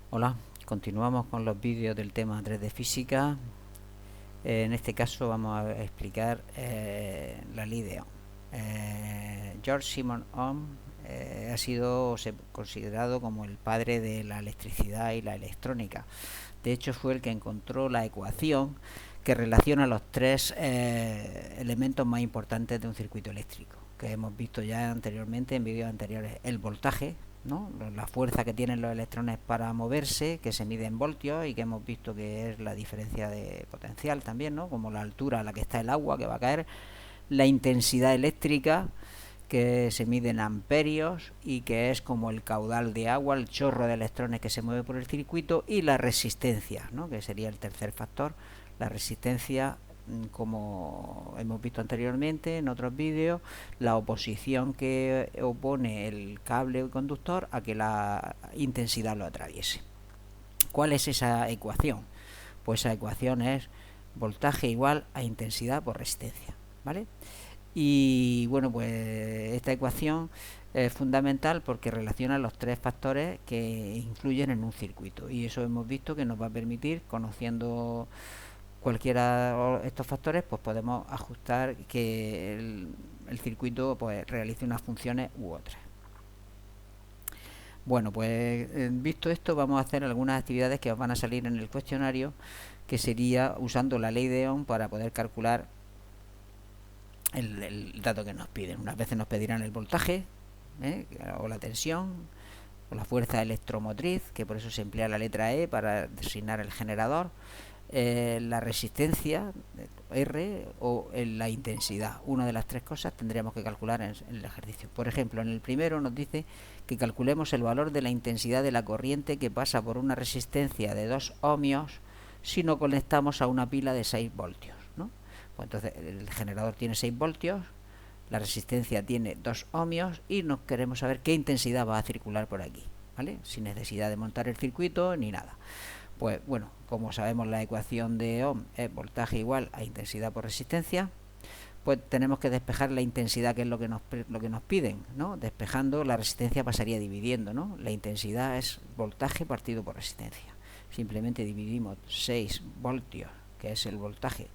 Hola, continuamos con los vídeos del tema 3D física. En este caso vamos a explicar la ley de Ohm. George Simon Ohm ha sido considerado como el padre de la electricidad y la electrónica. De hecho, fue el que encontró la ecuación que relaciona los tres elementos más importantes de un circuito eléctrico, que hemos visto ya anteriormente en vídeos anteriores: el voltaje, ¿no? La fuerza que tienen los electrones para moverse, que se mide en voltios y que hemos visto que es la diferencia de potencial también, ¿no? Como la altura a la que está el agua que va a caer. La intensidad eléctrica, que se mide en amperios y que es como el caudal de agua, el chorro de electrones que se mueve por el circuito. Y la resistencia, ¿no? Que sería el tercer factor. La resistencia, como hemos visto anteriormente en otros vídeos, la oposición que opone el cable conductor a que la intensidad lo atraviese. ¿Cuál es esa ecuación? Pues esa ecuación es voltaje igual a intensidad por resistencia, ¿vale? Y bueno, pues esta ecuación es fundamental porque relaciona los tres factores que influyen en un circuito, y eso hemos visto que nos va a permitir, conociendo cualquiera de estos factores, pues podemos ajustar que el circuito pues realice unas funciones u otras. Bueno, pues visto esto, vamos a hacer algunas actividades que os van a salir en el cuestionario, que sería usando la ley de Ohm para poder calcular el dato que nos piden. Unas veces nos pedirán el voltaje, o la tensión, o la fuerza electromotriz, que por eso se emplea la letra E para designar el generador, la resistencia R o la intensidad. Una de las tres cosas tendríamos que calcular en el ejercicio. Por ejemplo, en el primero nos dice que calculemos el valor de la intensidad de la corriente que pasa por una resistencia de 2 ohmios si no conectamos a una pila de 6 voltios, ¿no? Pues entonces el generador tiene 6 voltios, la resistencia tiene 2 ohmios y nos queremos saber qué intensidad va a circular por aquí, ¿vale? Sin necesidad de montar el circuito ni nada. Pues bueno, como sabemos, la ecuación de Ohm es voltaje igual a intensidad por resistencia. Pues tenemos que despejar la intensidad, que es lo que nos piden, ¿no? Despejando la resistencia pasaría dividiendo, ¿no? La intensidad es voltaje partido por resistencia. Simplemente dividimos 6 voltios, que es el voltaje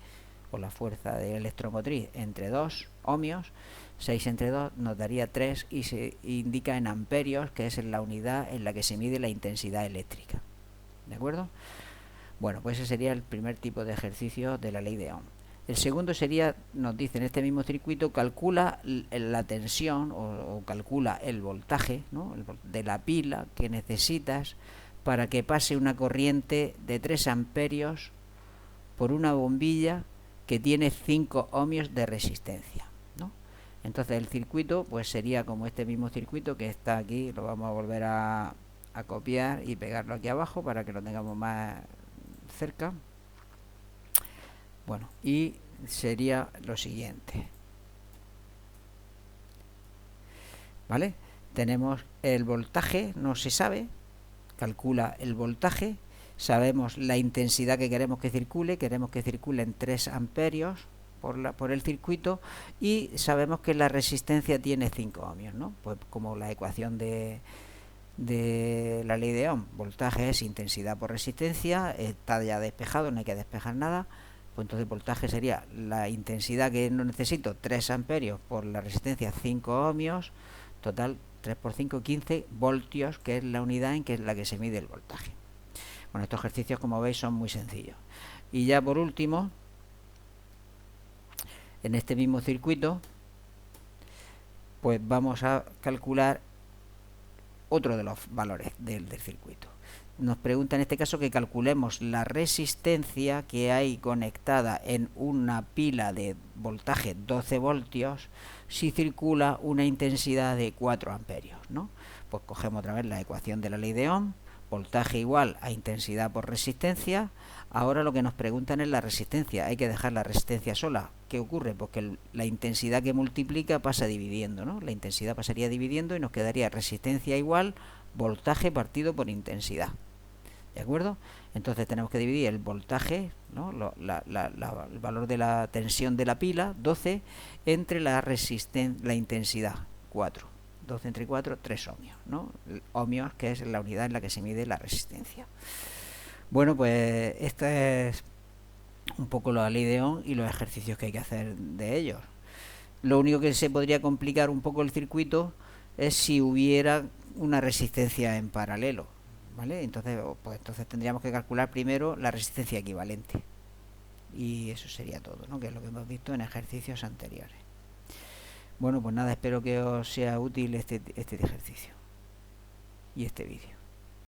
o la fuerza de electromotriz, entre 2 ohmios. 6 entre 2 nos daría 3 y se indica en amperios, que es la unidad en la que se mide la intensidad eléctrica. ¿De acuerdo? Bueno, pues ese sería el primer tipo de ejercicio de la ley de Ohm. El segundo sería, nos dice en este mismo circuito, calcula la tensión o calcula el voltaje, ¿no? de la pila que necesitas para que pase una corriente de 3 amperios por una bombilla que tiene 5 ohmios de resistencia, ¿no? Entonces el circuito pues sería como este mismo circuito que está aquí. Lo vamos a volver a copiar y pegarlo aquí abajo para que lo tengamos más cerca. Bueno, y sería lo siguiente, ¿vale? Tenemos el voltaje, no se sabe, calcula el voltaje, sabemos la intensidad que queremos que circule en 3 amperios por el circuito, y sabemos que la resistencia tiene 5 ohmios, ¿no? Pues como la ecuación de la ley de Ohm, voltaje es intensidad por resistencia, está ya despejado, no hay que despejar nada. Pues entonces el voltaje sería la intensidad que no necesito, 3 amperios, por la resistencia 5 ohmios, total 3 por 5, 15 voltios, que es la unidad en que es la que se mide el voltaje. Bueno, estos ejercicios, como veis, son muy sencillos. Y ya por último, en este mismo circuito, pues vamos a calcular otro de los valores del circuito. Nos pregunta en este caso que calculemos la resistencia que hay conectada en una pila de voltaje 12 voltios si circula una intensidad de 4 amperios, ¿no? Pues cogemos otra vez la ecuación de la ley de Ohm, voltaje igual a intensidad por resistencia. Ahora lo que nos preguntan es la resistencia. Hay que dejar la resistencia sola. ¿Qué ocurre? Pues que la intensidad que multiplica pasa dividiendo, ¿no? La intensidad pasaría dividiendo y nos quedaría resistencia igual voltaje partido por intensidad. ¿De acuerdo? Entonces tenemos que dividir el voltaje, ¿no? El valor de la tensión de la pila, 12, entre la intensidad, 4. 2 entre 4, 3 ohmios, ¿no? Ohmios, que es la unidad en la que se mide la resistencia. Bueno, pues esta es un poco la ley de Ohm y los ejercicios que hay que hacer de ellos. Lo único que se podría complicar un poco el circuito es si hubiera una resistencia en paralelo, ¿vale? Entonces, pues entonces tendríamos que calcular primero la resistencia equivalente. Y eso sería todo, ¿no? Que es lo que hemos visto en ejercicios anteriores. Bueno, pues nada, espero que os sea útil este ejercicio y este vídeo.